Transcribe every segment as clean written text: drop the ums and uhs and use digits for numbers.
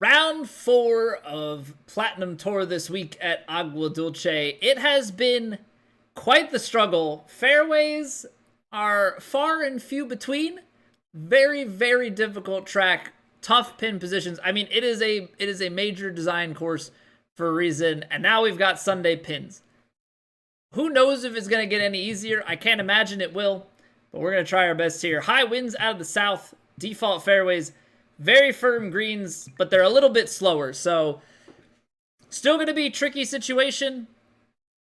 Round 4 of Platinum Tour this week at Agua Dulce. It has been quite the struggle. Fairways are far and few between. Very, very difficult track. Tough pin positions. I mean, it is a major design course for a reason. And now we've got Sunday pins. Who knows if it's going to get any easier? I can't imagine it will. But we're going to try our best here. High winds out of the south. Default fairways. Very firm greens, but they're a little bit slower. So, still going to be a tricky situation.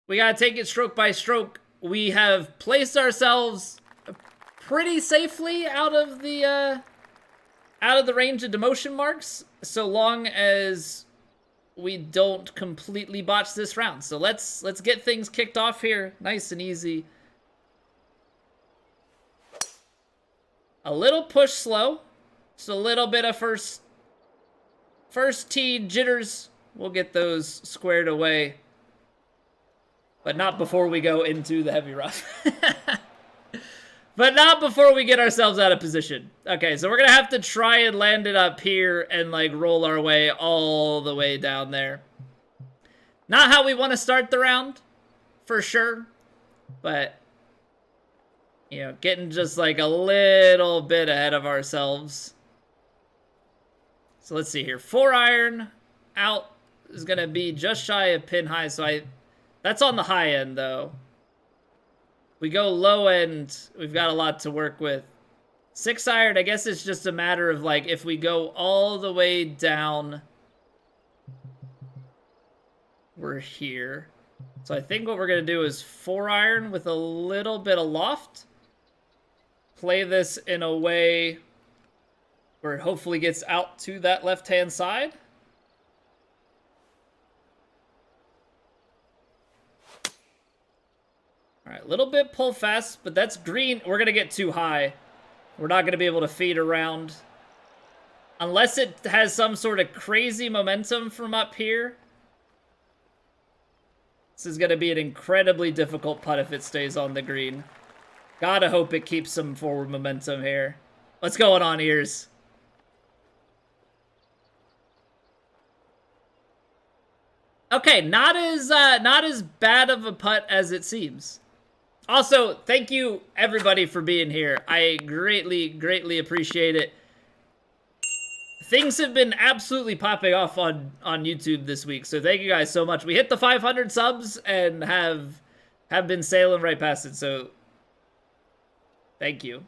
We got to take it stroke by stroke. We have placed ourselves pretty safely out of the range of demotion marks, so long as we don't completely botch this round. So let's get things kicked off here, nice and easy. A little push slow. Just a little bit of first tee jitters. We'll get those squared away. But not before we go into the heavy rough. But not before we get ourselves out of position. Okay, so we're going to have to try and land it up here and like roll our way all the way down there. Not how we want to start the round, for sure. But, you know, getting just like a little bit ahead of ourselves. So let's see here. 4-iron out is going to be just shy of pin high. So that's on the high end, though. We go low end, we've got a lot to work with. 6-iron, I guess it's just a matter of, like, if we go all the way down, we're here. So I think what we're going to do is 4-iron with a little bit of loft. Play this in a way where it hopefully gets out to that left-hand side. All right, a little bit pull fast, but that's green. We're going to get too high. We're not going to be able to feed around. Unless it has some sort of crazy momentum from up here. This is going to be an incredibly difficult putt if it stays on the green. Gotta hope it keeps some forward momentum here. What's going on, ears? Okay, not as bad of a putt as it seems. Also, thank you everybody for being here. I greatly appreciate it. Things have been absolutely popping off on YouTube this week, so thank you guys so much. We hit the 500 subs and have been sailing right past it, so thank you.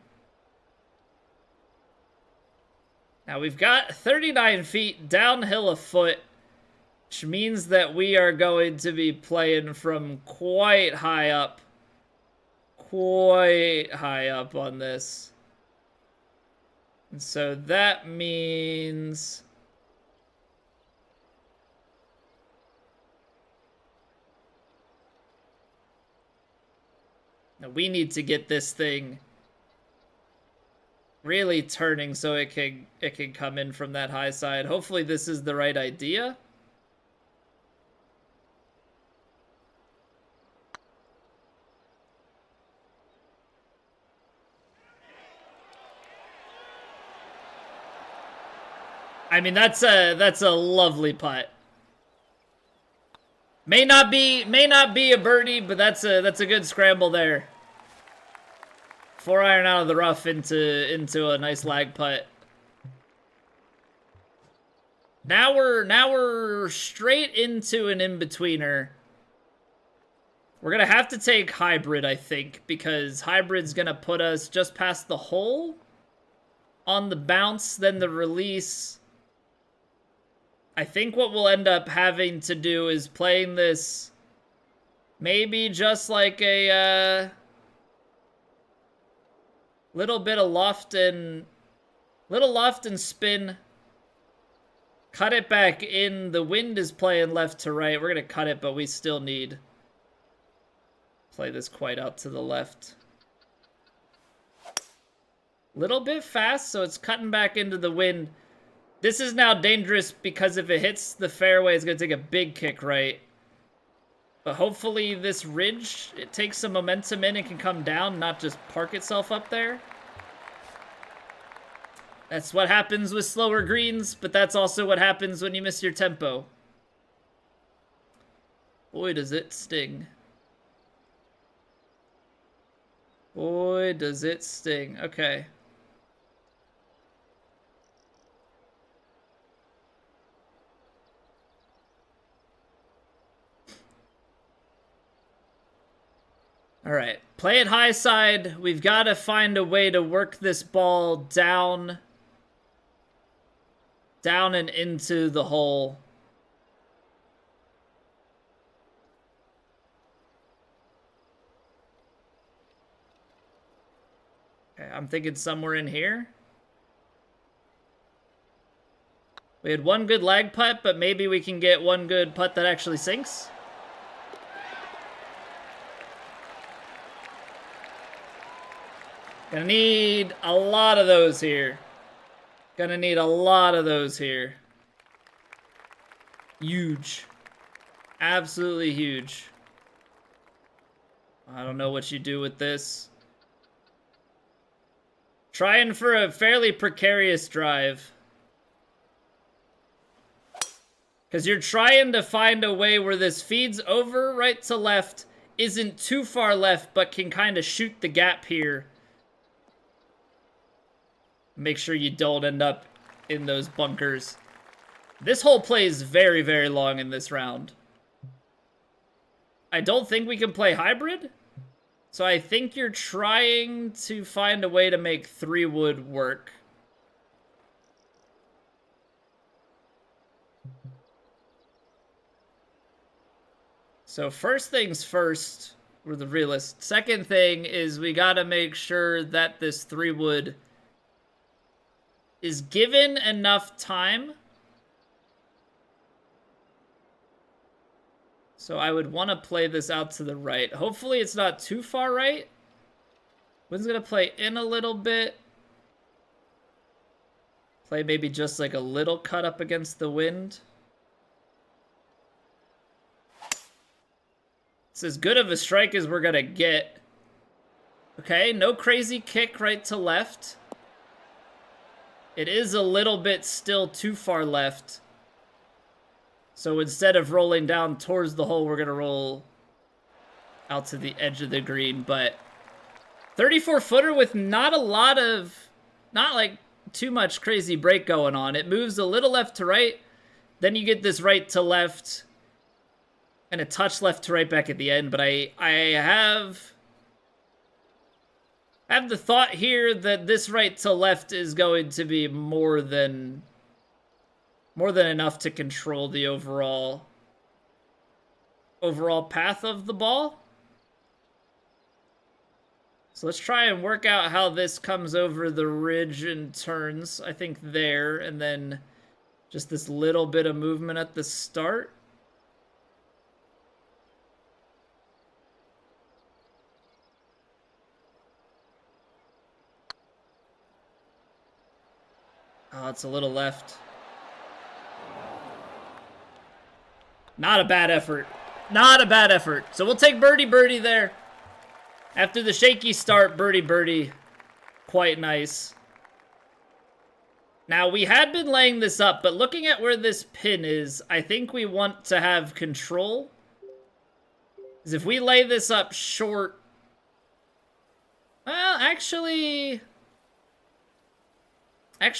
Now we've got 39 feet downhill a foot, which means that we are going to be playing from quite high up. Quite high up on this. And so that means that we need to get this thing really turning so it can come in from that high side. Hopefully this is the right idea. I mean, that's a lovely putt. May not be a birdie, but that's a good scramble there. 4-iron out of the rough into a nice lag putt. Now we're straight into an in-betweener. We're gonna have to take hybrid, I think, because hybrid's gonna put us just past the hole on the bounce, then the release. I think what we'll end up having to do is playing this maybe just like a little bit of loft and spin. Cut it back in. The wind is playing left to right. We're going to cut it, but we still need play this quite out to the left. Little bit fast, so it's cutting back into the wind. This is now dangerous because if it hits the fairway, it's going to take a big kick right. But hopefully this ridge, it takes some momentum in and can come down, not just park itself up there. That's what happens with slower greens, but that's also what happens when you miss your tempo. Boy, does it sting. Boy, does it sting. Okay. All right. Play it high side. We've got to find a way to work this ball down and into the hole. Okay, I'm thinking somewhere in here. We had one good lag putt, but maybe we can get one good putt that actually sinks. Gonna need a lot of those here. Gonna need a lot of those here. Huge. Absolutely huge. I don't know what you do with this. Trying for a fairly precarious drive. Because you're trying to find a way where this feeds over right to left, isn't too far left, but can kind of shoot the gap here. Make sure you don't end up in those bunkers. This hole plays very, very long in this round. I don't think we can play hybrid. So I think you're trying to find a way to make 3-wood work. So first things first, we're the realist. Second thing is we gotta make sure that this 3-wood is given enough time. So I would want to play this out to the right. Hopefully it's not too far right. Wind's gonna play in a little bit. Play maybe just like a little cut up against the wind. It's as good of a strike as we're gonna get. Okay, no crazy kick right to left. It is a little bit still too far left. So instead of rolling down towards the hole, we're gonna roll out to the edge of the green. But 34-footer with not a lot of, not like too much crazy break going on. It moves a little left to right. Then you get this right to left. And a touch left to right back at the end, but I have the thought here that this right to left is going to be more than enough to control the overall path of the ball. So let's try and work out how this comes over the ridge and turns. I think there, and then just this little bit of movement at the start. Oh, it's a little left. Not a bad effort. Not a bad effort. So we'll take birdie there. After the shaky start, birdie. Quite nice. Now, we had been laying this up, but looking at where this pin is, I think we want to have control. Because if we lay this up short... Well, actually,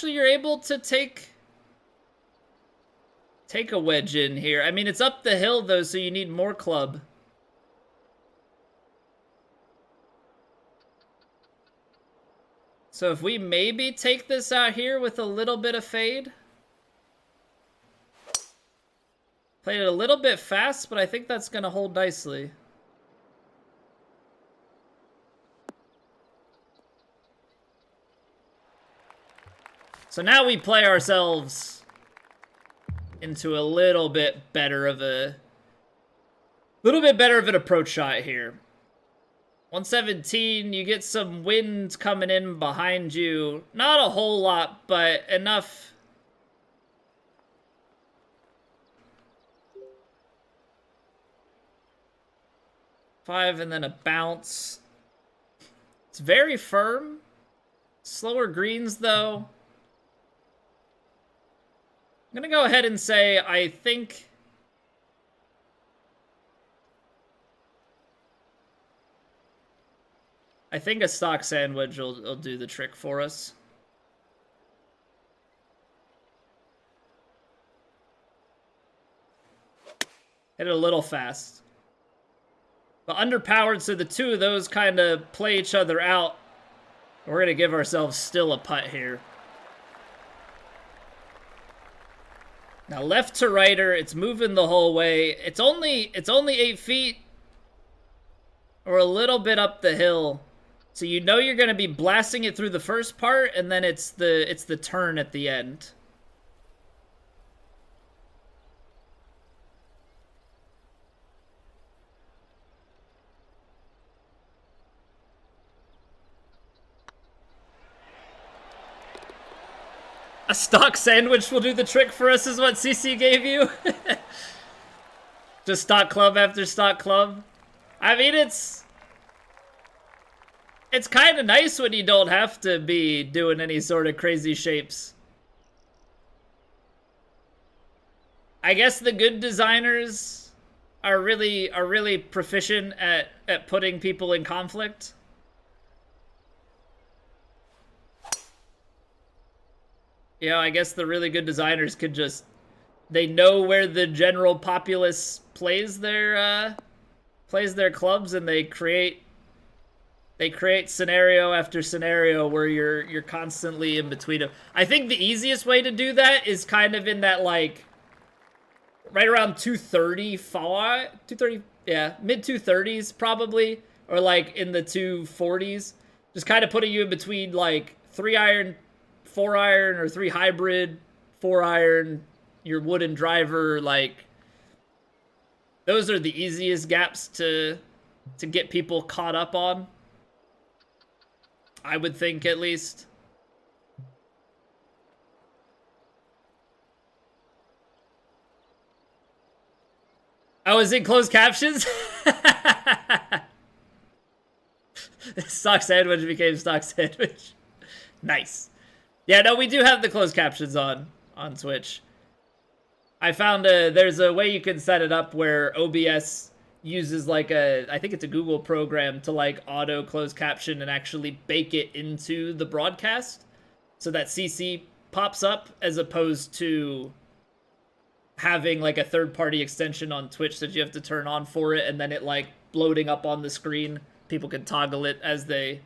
you're able to take a wedge in here. I mean, it's up the hill, though, so you need more club. So if we maybe take this out here with a little bit of fade. Played it a little bit fast, but I think that's going to hold nicely. So now we play ourselves into a little bit better of an approach shot here. 117, you get some wind coming in behind you. Not a whole lot, but enough. Five and then a bounce. It's very firm. Slower greens, though. I'm gonna go ahead and say I think a stock sandwich will do the trick for us. Hit it a little fast. But underpowered, so the two of those kind of play each other out. We're going to give ourselves still a putt here. Now left to righter, it's moving the whole way. It's only 8 feet. Or a little bit up the hill. So you know you're going to be blasting it through the first part, and then it's the turn at the end. A stock sandwich will do the trick for us is what CC gave you. Just stock club after stock club. I mean, it's kind of nice when you don't have to be doing any sort of crazy shapes. I guess the good designers are really proficient at putting people in conflict. Yeah, I guess the really good designers could just, they know where the general populace plays their clubs, and they create scenario after scenario where you're constantly in between them. I think the easiest way to do that is kind of in that, like, right around 230 fall, 230, yeah, mid 230s probably, or like in the 240s, just kind of putting you in between like 3-iron, 4-iron, or 3 hybrid, 4-iron, your wooden driver. Like, those are the easiest gaps to get people caught up on, I would think, at least. Oh, is it closed captions? Stock sandwich became stock sandwich. Nice. Yeah, no, we do have the closed captions on Twitch. I found there's a way you can set it up where OBS uses like I think it's a Google program to like auto closed caption and actually bake it into the broadcast so that CC pops up, as opposed to having like a third-party extension on Twitch that you have to turn on for it, and then it like bloating up on the screen. People can toggle it as they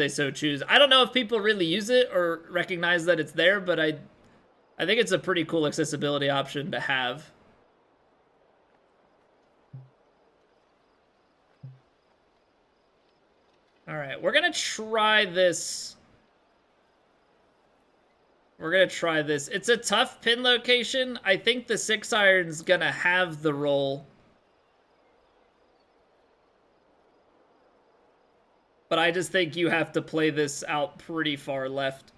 so choose. I don't know if people really use it or recognize that it's there, but I think it's a pretty cool accessibility option to have. All right, we're gonna try this. It's a tough pin location. I think the 6-iron's gonna have the roll. But I just think you have to play this out pretty far left.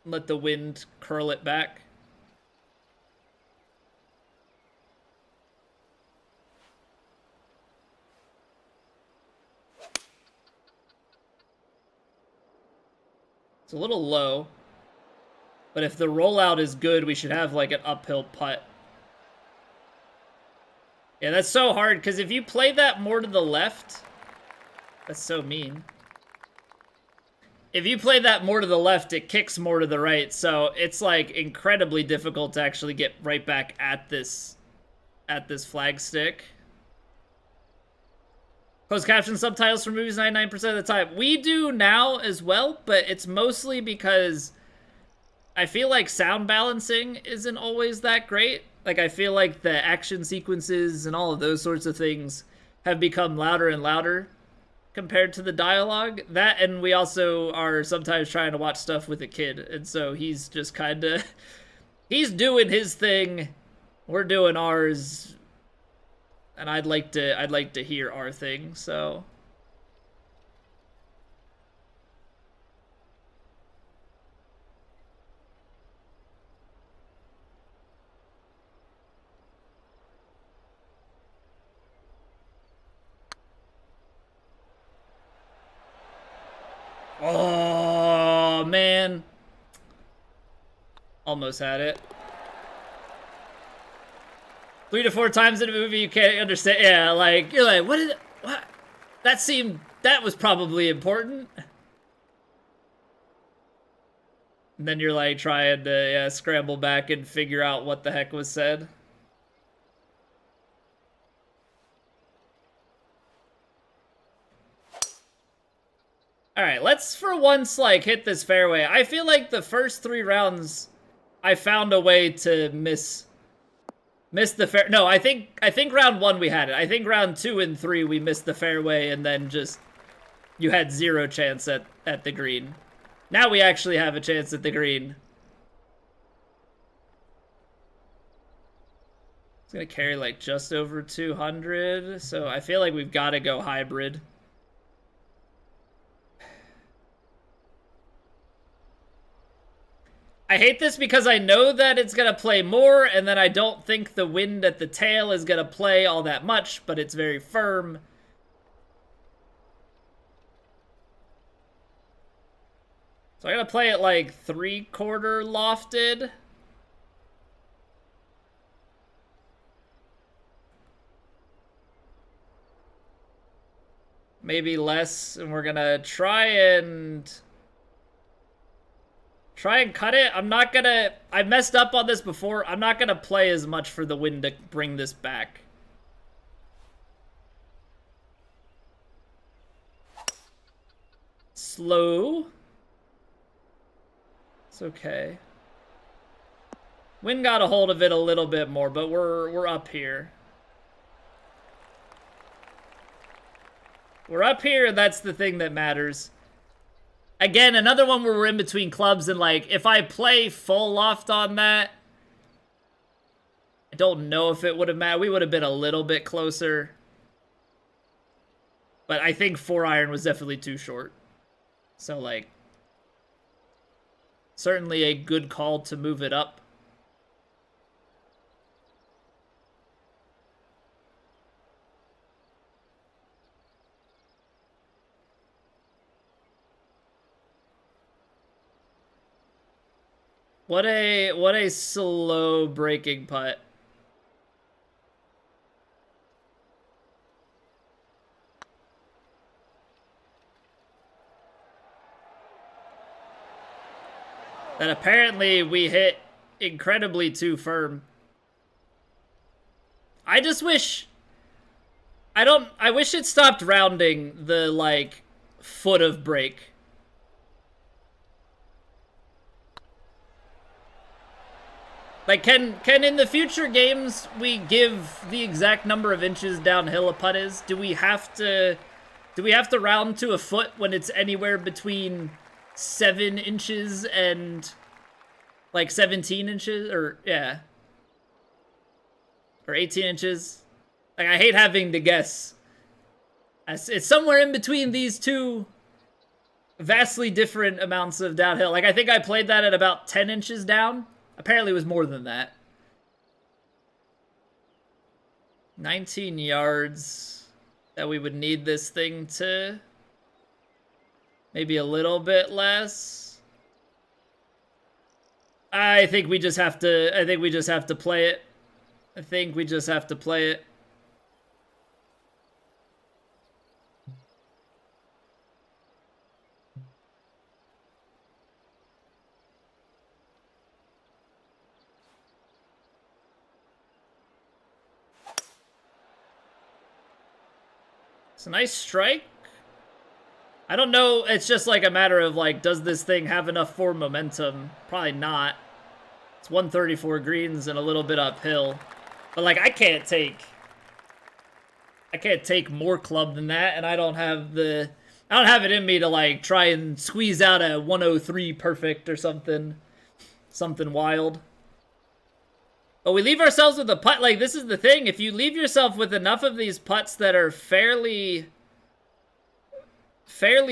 Let the wind curl it back. It's a little low. But if the rollout is good, we should have like an uphill putt. Yeah, that's so hard, because if you play that more to the left... That's so mean. If you play that more to the left, it kicks more to the right, so it's like incredibly difficult to actually get right back at this flag stick. Closed caption subtitles for movies 99% of the time. We do now as well, but it's mostly because I feel like sound balancing isn't always that great. Like, I feel like the action sequences and all of those sorts of things have become louder and louder compared to the dialogue. That, and we also are sometimes trying to watch stuff with a kid, and so he's just kind of he's doing his thing, we're doing ours, and I'd like to hear our thing. So oh man, Almost had it. 3 to 4 times in a movie you can't understand. Yeah, like, you're like, what? That was probably important. And then you're like trying to scramble back and figure out what the heck was said. Alright, let's for once like hit this fairway. I feel like the first 3 rounds I found a way to miss the fair. No, I think round 1 we had it. I think round 2 and 3 we missed the fairway, and then just you had 0 chance at the green. Now we actually have a chance at the green. It's gonna carry like just over 200, so I feel like we've got to go hybrid. I hate this because I know that it's gonna play more, and then I don't think the wind at the tail is gonna play all that much, but it's very firm. So I gotta play it like 3/4 lofted. Maybe less, and we're gonna try and cut it. I'm not gonna... I messed up on this before. I'm not gonna play as much for the wind to bring this back. Slow. It's okay. Wind got a hold of it a little bit more, but we're up here. We're up here, and that's the thing that matters. Again, another one where we're in between clubs, and like, if I play full loft on that, I don't know if it would have mattered. We would have been a little bit closer. But I think 4-iron was definitely too short. So, like, certainly a good call to move it up. What a slow breaking putt. That apparently we hit incredibly too firm. I just wish... I wish it stopped rounding the, like, foot of break. Like, can in the future games we give the exact number of inches downhill a putt is? Do we have to round to a foot when it's anywhere between 7 inches and like 17 inches, or yeah, or 18 inches? Like, I hate having to guess. It's somewhere in between these two vastly different amounts of downhill. Like, I think I played that at about 10 inches down. Apparently it was more than that. 19 yards that we would need this thing to... Maybe a little bit less. I think we just have to... I think we just have to play it. I think we just have to play it. It's a nice strike. I don't know. It's just like a matter of like, does this thing have enough forward momentum? Probably not. It's 134 greens and a little bit uphill. But like, I can't take more club than that, and I don't have it in me to like try and squeeze out a 103 perfect or something wild. But we leave ourselves with a putt. Like, this is the thing. If you leave yourself with enough of these putts that are fairly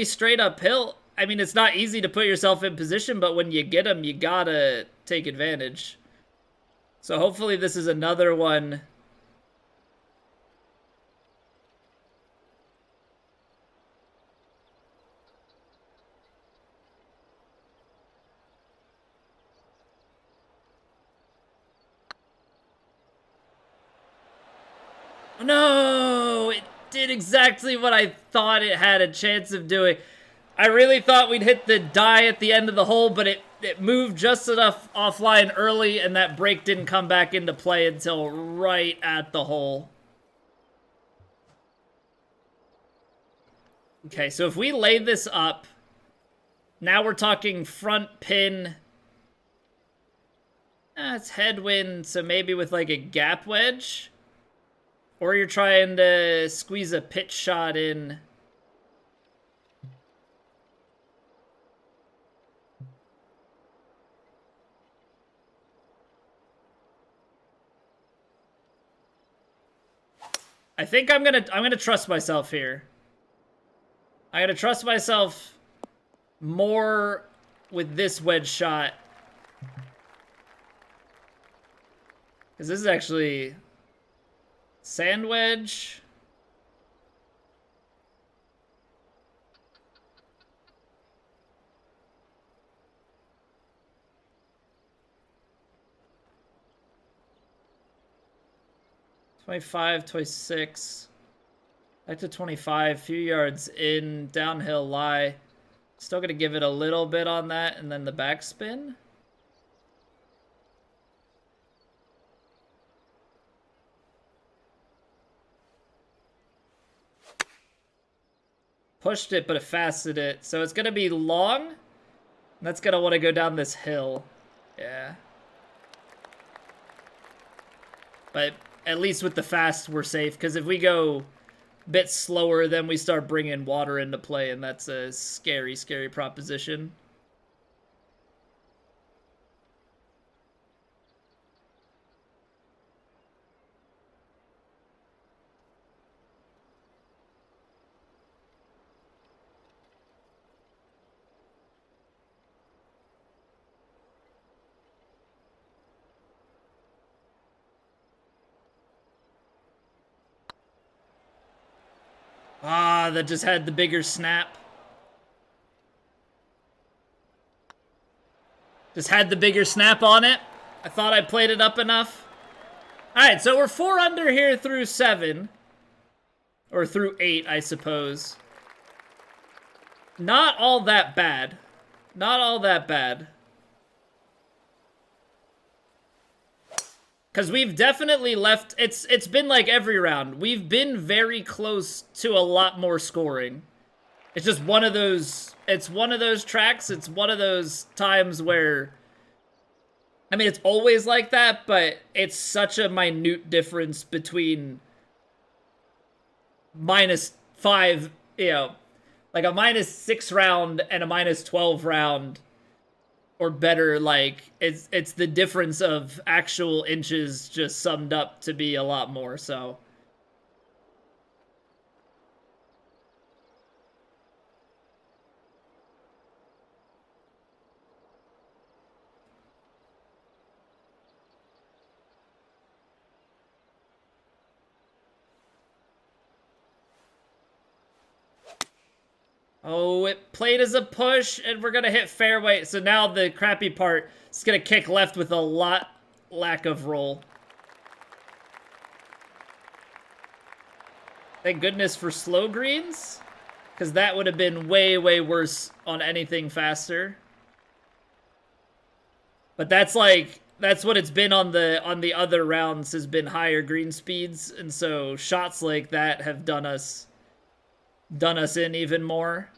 straight uphill, I mean, it's not easy to put yourself in position, but when you get them, you gotta take advantage. So hopefully this is another one. No, it did exactly what I thought it had a chance of doing. I really thought we'd hit the die at the end of the hole, but it moved just enough offline early, and that break didn't come back into play until right at the hole. Okay, so if we lay this up, now we're talking front pin. It's headwind, so maybe with like a gap wedge. Or you're trying to squeeze a pitch shot in. I think I'm gonna trust myself here. I'm gonna trust myself more with this wedge shot. Because this is actually sand wedge. $25, 26. Back to 25. Few yards in. Downhill lie. Still gonna give it a little bit on that, and then the backspin. Pushed it, but it fasted it. So it's gonna be long. That's gonna want to go down this hill. Yeah. But at least with the fast, we're safe. Because if we go a bit slower, then we start bringing water into play. And that's a scary, scary proposition. Ah, that just had the bigger snap. Just had the bigger snap on it. I thought I played it up enough. Alright, so we're 4 under here through 7. Or through 8, I suppose. Not all that bad. Not all that bad. Because we've definitely left... It's been like every round. We've been very close to a lot more scoring. It's just one of those... It's one of those tracks. It's one of those times where... I mean, it's always like that, but it's such a minute difference between... -5, you know... Like a -6 round and a -12 round... Or better, like, it's the difference of actual inches just summed up to be a lot more, so. Oh, it played as a push, and we're gonna hit fairway. So now the crappy part is gonna kick left with a lack of roll. Thank goodness for slow greens, because that would have been way, way worse on anything faster. But that's like, that's what it's been on the other rounds, has been higher green speeds, and so shots like that have done us in even more.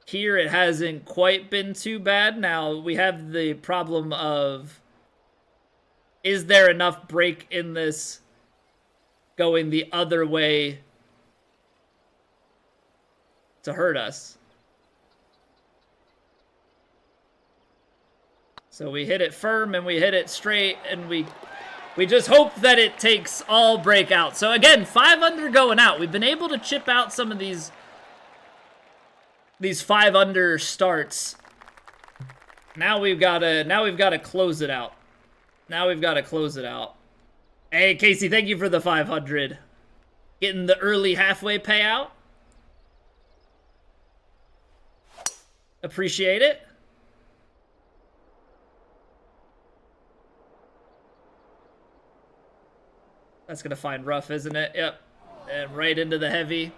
Here, it hasn't quite been too bad. Now, we have the problem of, is there enough break in this going the other way to hurt us? So we hit it firm, and we hit it straight, and we just hope that it takes all break out. So again, 5 under going out. We've been able to chip out some of these 5 under starts. Now we've got to close it out. Now we've got to close it out. Hey, Casey, thank you for the 500. Getting the early halfway payout. Appreciate it. That's going to find rough, isn't it? Yep. And right into the heavy.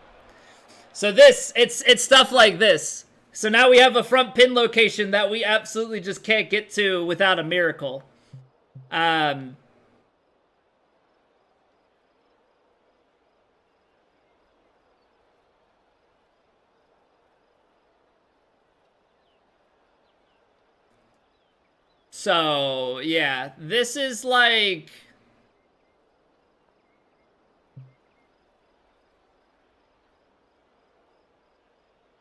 So this, it's stuff like this. So now we have a front pin location that we absolutely just can't get to without a miracle. So, yeah, this is like...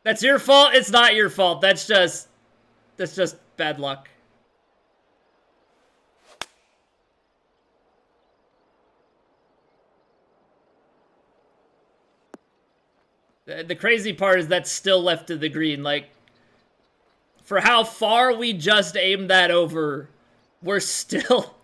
That's your fault? It's not your fault. That's just bad luck. The crazy part is that's still left to the green. Like, for how far we just aimed that over, we're still...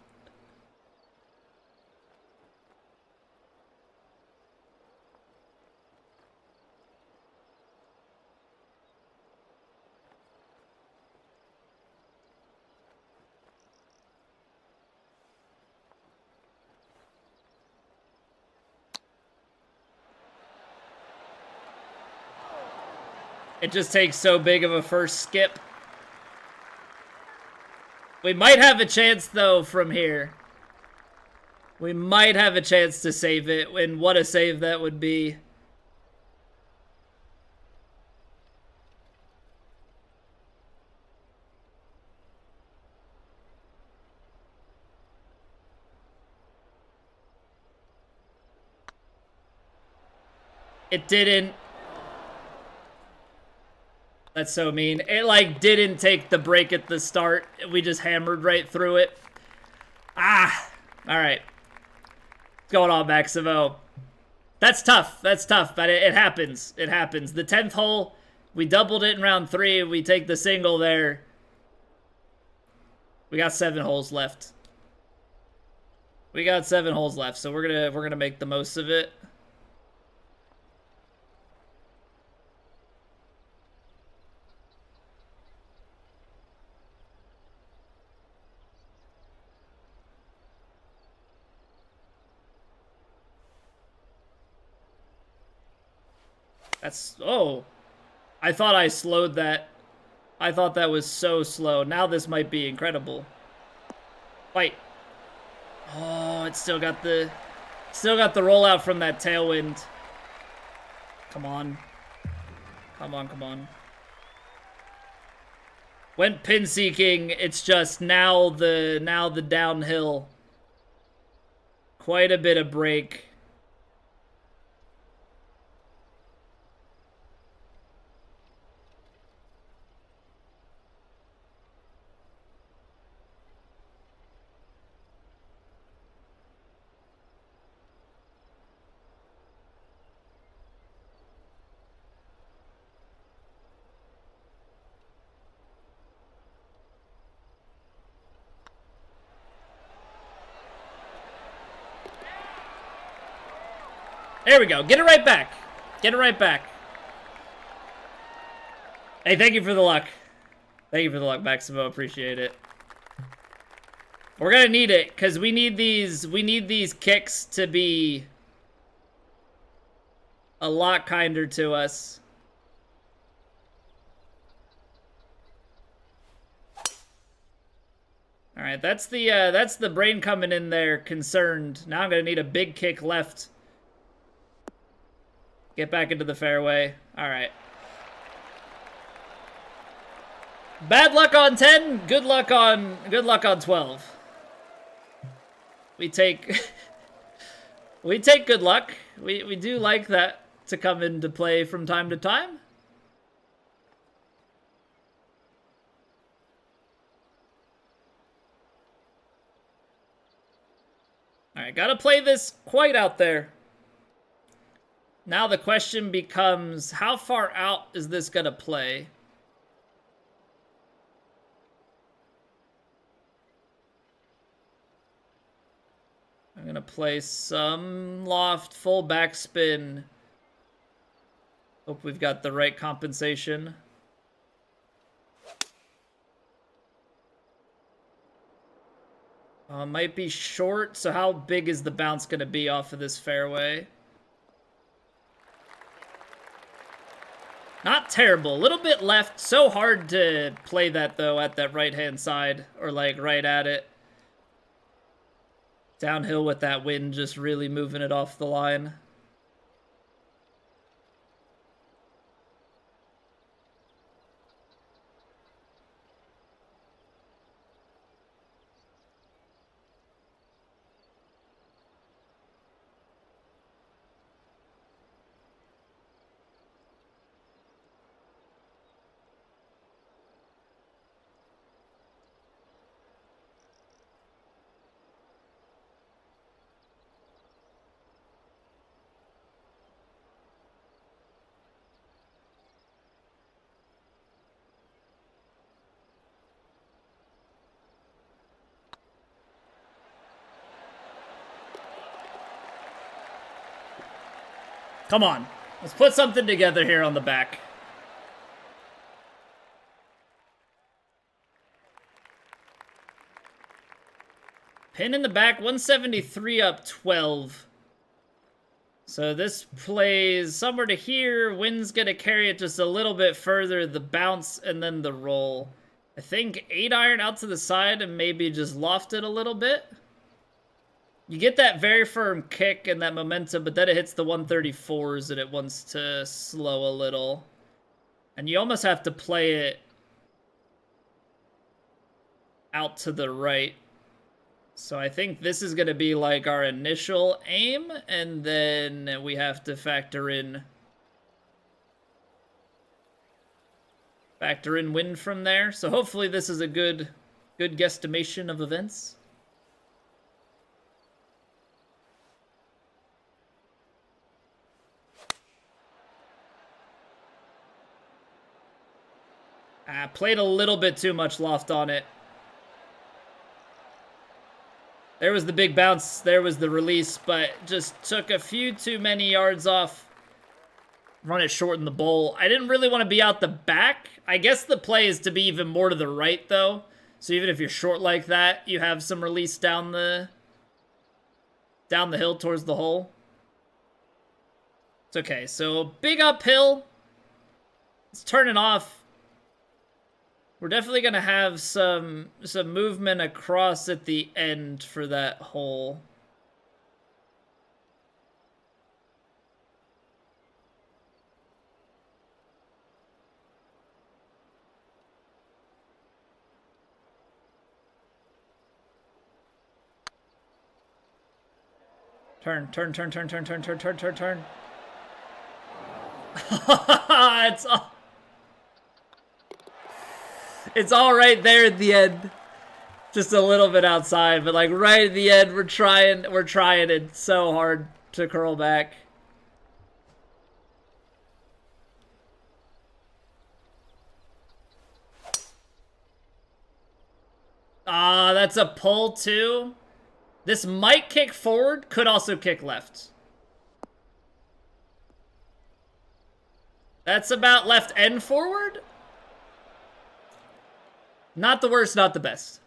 It just takes so big of a first skip. We might have a chance, though, from here. We might have a chance to save it, and what a save that would be. It didn't. That's so mean. It, like, didn't take the break at the start. We just hammered right through it. Ah! Alright. What's going on, Maximo? That's tough. That's tough, but it happens. It happens. The 10th hole, we doubled it in round 3. We take the single there. We got 7 holes left. We got 7 holes left, so we're gonna make the most of it. That's... Oh. I thought I slowed that. I thought that was so slow. Now this might be incredible. Fight. Oh, it still got the rollout from that tailwind. Come on. Come on, come on. Went pin seeking. It's just now the downhill. Quite a bit of break. There we go. Get it right back. Get it right back. Hey, thank you for the luck. Thank you for the luck, Maximo. Appreciate it. We're gonna need it, because we need these kicks to be a lot kinder to us. Alright, that's the brain coming in there concerned. Now I'm gonna need a big kick left. Get back into the fairway. Alright. Bad luck on 10, good luck on 12. We take we take good luck. We do like that to come into play from time to time. Alright, gotta play this quite out there. Now the question becomes, how far out is this gonna play? I'm gonna play some loft, full backspin. Hope we've got the right compensation. Might be short, so how big is the bounce gonna be off of this fairway? Not terrible. A little bit left. So hard to play that, though, at that right-hand side. Or, like, right at it. Downhill with that wind, just really moving it off the line. Come on. Let's put something together here on the back. Pin in the back, 173 up 12. So this plays somewhere to here. Wind's going to carry it just a little bit further. The bounce and then the roll. I think 8-iron out to the side and maybe just loft it a little bit. You get that very firm kick and that momentum, but then it hits the 134s and it wants to slow a little. And you almost have to play it out to the right. So I think this is going to be like our initial aim, and then we have to factor in wind from there. So hopefully this is a good guesstimation of events. Played a little bit too much loft on it. There was the big bounce, there was the release, but just took a few too many yards off. Run it short in the bowl. I didn't really want to be out the back. I guess the play is to be even more to the right, though. So even if you're short like that, you have some release down the hill towards the hole. It's okay. So big uphill. It's turning off. We're definitely going to have some movement across at the end for that hole. Turn. It's all right there at the end. Just a little bit outside, but like right at the end, we're trying it so hard to curl back. Ah, that's a pull too. This might kick forward, could also kick left. That's about left and forward. Not the worst, not the best.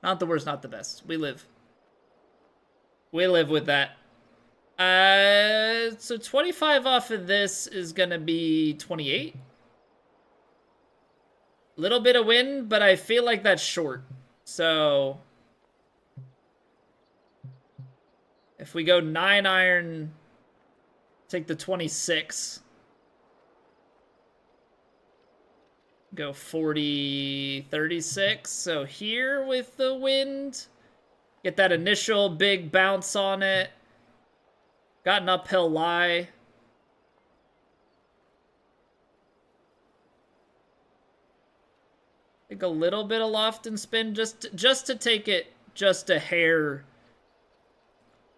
Not the worst, not the best. We live. We live with that. So 25 off of this is gonna be 28. Little bit of wind, but I feel like that's short. So if we go 9-iron, take the 26. Go 40, 36. So here with the wind, get that initial big bounce on it. Got an uphill lie. I think a little bit of loft and spin just to take it just a hair,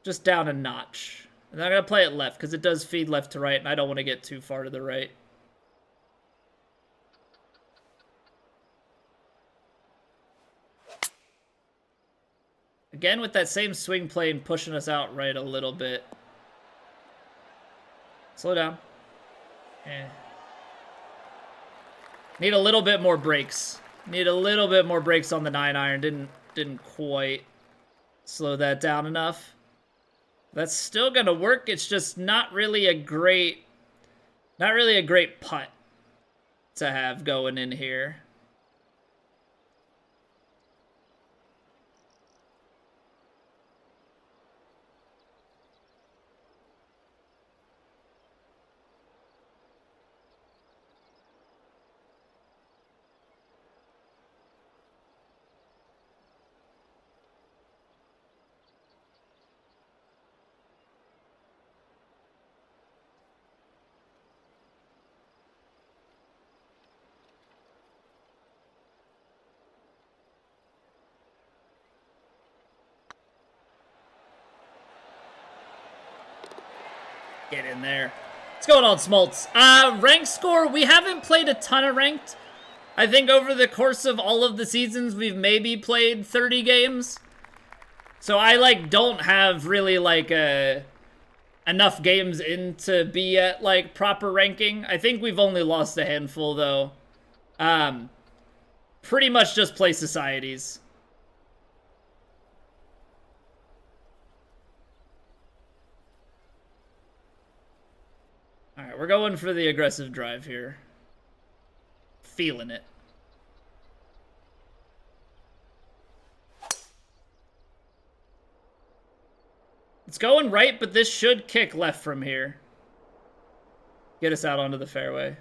just down a notch. And I'm going to play it left because it does feed left to right, and I don't want to get too far to the right. Again, with that same swing plane pushing us out right a little bit. Slow down. Need a little bit more brakes. Need a little bit more brakes on the 9-iron. Didn't quite slow that down enough. That's still gonna work. It's just not really a great putt. to have going in here. Get in there. What's going on, Smoltz? Rank score, we haven't played a ton of ranked. I think over the course of all of the seasons, we've maybe played 30 games. So I, like, don't have really, like, enough games in to be at, like, proper ranking. I think we've only lost a handful, though. Pretty much just play societies. Alright, we're going for the aggressive drive here. Feeling it. It's going right, but this should kick left from here. Get us out onto the fairway.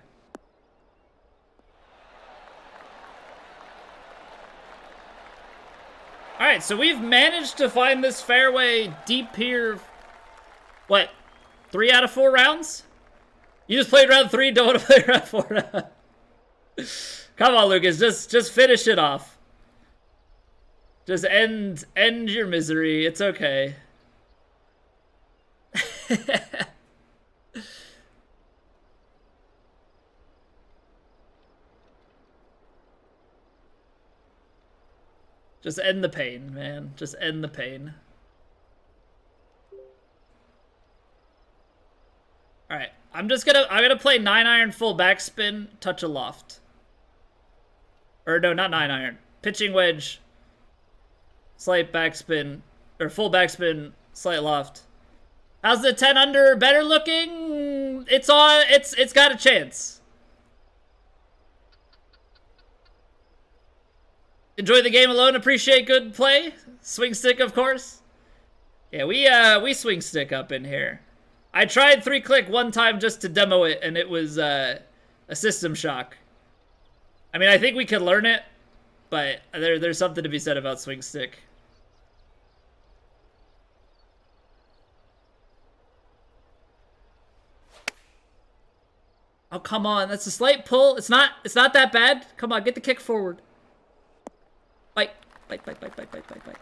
Alright, so we've managed to find this fairway deep here. What? 3 out of 4 rounds? You just played round 3, don't want to play round 4 now. Come on, Lucas, just finish it off. Just end your misery. It's okay. Just end the pain, man. Just end the pain. Alright, I'm gonna play 9-iron full backspin, touch a loft. Or no, not 9-iron. Pitching wedge, slight backspin, or full backspin, slight loft. How's the 10 under better looking? It's got a chance. Enjoy the game alone, appreciate good play. Swing stick, of course. Yeah, we swing stick up in here. I tried 3-click one time just to demo it, and it was a system shock. I mean, I think we could learn it, but there's something to be said about swing stick. Oh, come on. That's a slight pull. It's not that bad. Come on, get the kick forward. Bite. Bite, bite, bite, bite, bite, bite, bite.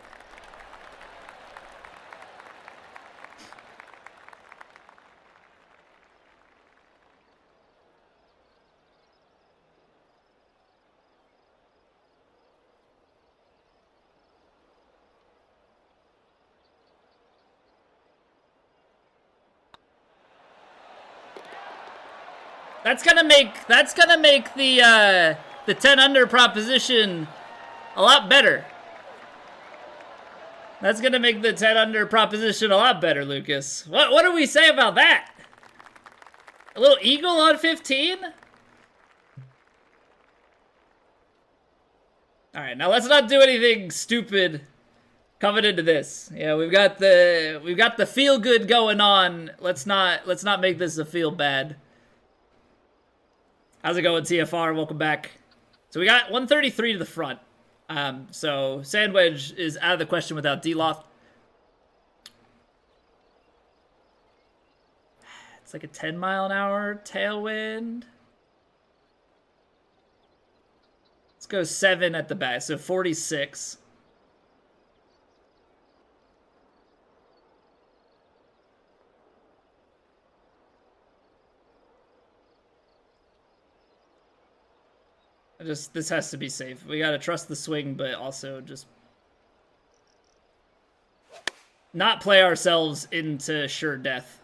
That's gonna make the 10 under proposition a lot better. That's gonna make the 10 under proposition a lot better, Lucas. What do we say about that? A little eagle on 15? Alright, now let's not do anything stupid coming into this. Yeah, we've got the feel good going on. Let's not make this a feel bad. How's it going, TFR? Welcome back. So we got 133 to the front. So sand wedge is out of the question without D-loft. It's like a 10-mile-an-hour tailwind. Let's go 7 at the back, so 46. This has to be safe. We gotta trust the swing, but also just not play ourselves into sure death.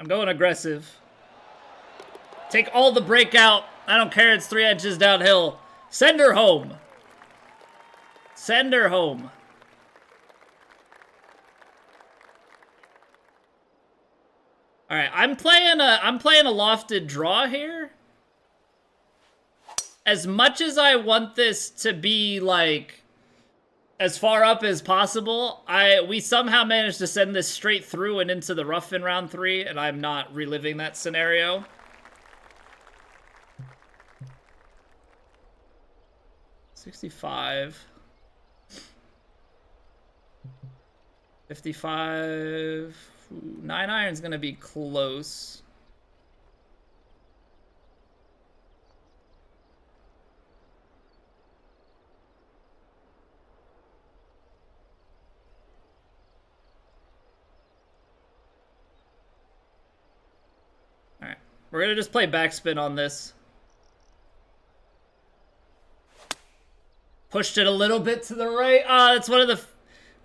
I'm going aggressive. Take all the breakout. I don't care. It's 3 inches downhill. Send her home. Send her home. All right, I'm playing a lofted draw here. As much as I want this to be like as far up as possible, we somehow managed to send this straight through and into the rough in round 3, and I'm not reliving that scenario. $65. 55. Ooh, 9 iron's gonna be close. All right, we're gonna just play backspin on this. Pushed it a little bit to the right. That's one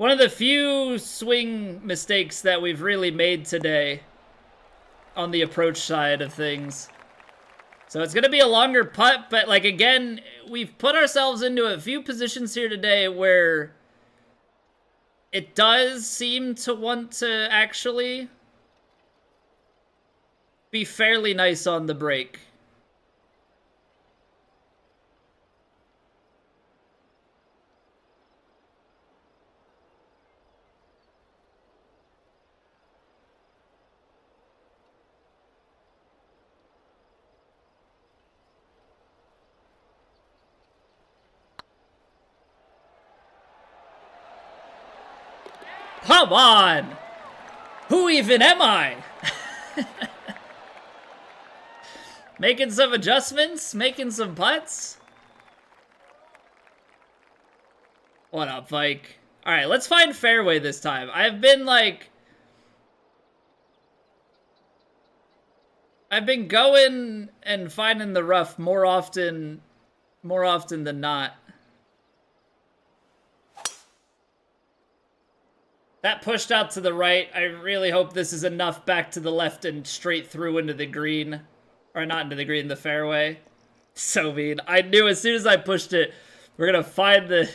of the few swing mistakes that we've really made today on the approach side of things. So it's going to be a longer putt, but like again, we've put ourselves into a few positions here today where it does seem to want to actually be fairly nice on the break. Come on! Who even am I? Making some adjustments? Making some putts? What up, Vike? Alright, let's find fairway this time. I've been going and finding the rough more often than not. That pushed out to the right. I really hope this is enough back to the left and straight through into the green. Or not into the green, the fairway. So mean. I knew as soon as I pushed it, we're going to find the...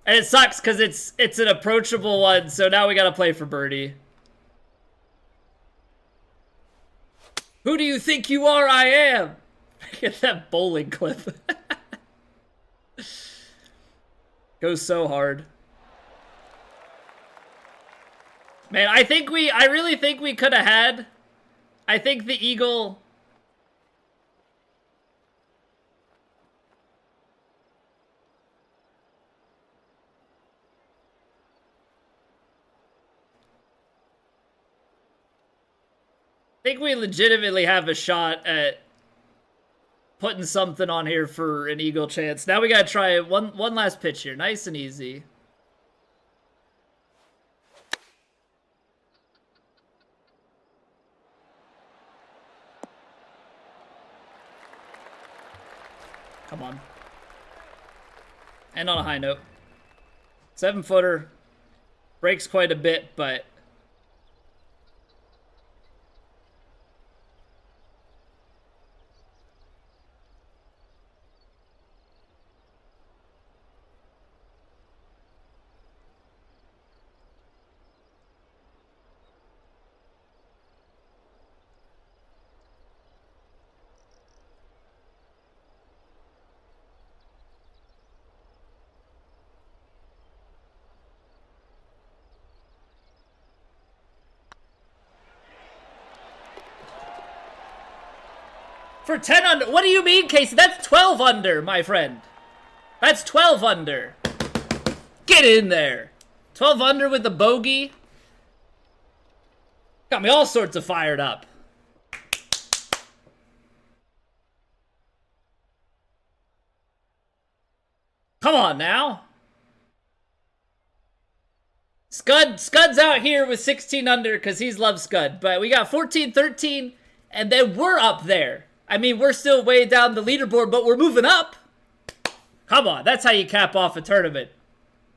And it sucks because it's an approachable one, so now we got to play for birdie. Who do you think you are? I am! Get that bowling clip. Goes so hard. Man, I really think we could have had. I think the eagle. I think we legitimately have a shot at putting something on here for an eagle chance. Now we gotta try one last pitch here, nice and easy. Come on. And on a high note. 7-footer. Breaks quite a bit, but... For 10 under. What do you mean, Casey? That's 12 under, my friend. That's 12 under. Get in there. 12 under with the bogey. Got me all sorts of fired up. Come on now. Scud's out here with 16 under because he's Love Scud. But we got 14, 13, and then we're up there. I mean, we're still way down the leaderboard, but we're moving up. Come on, that's how you cap off a tournament.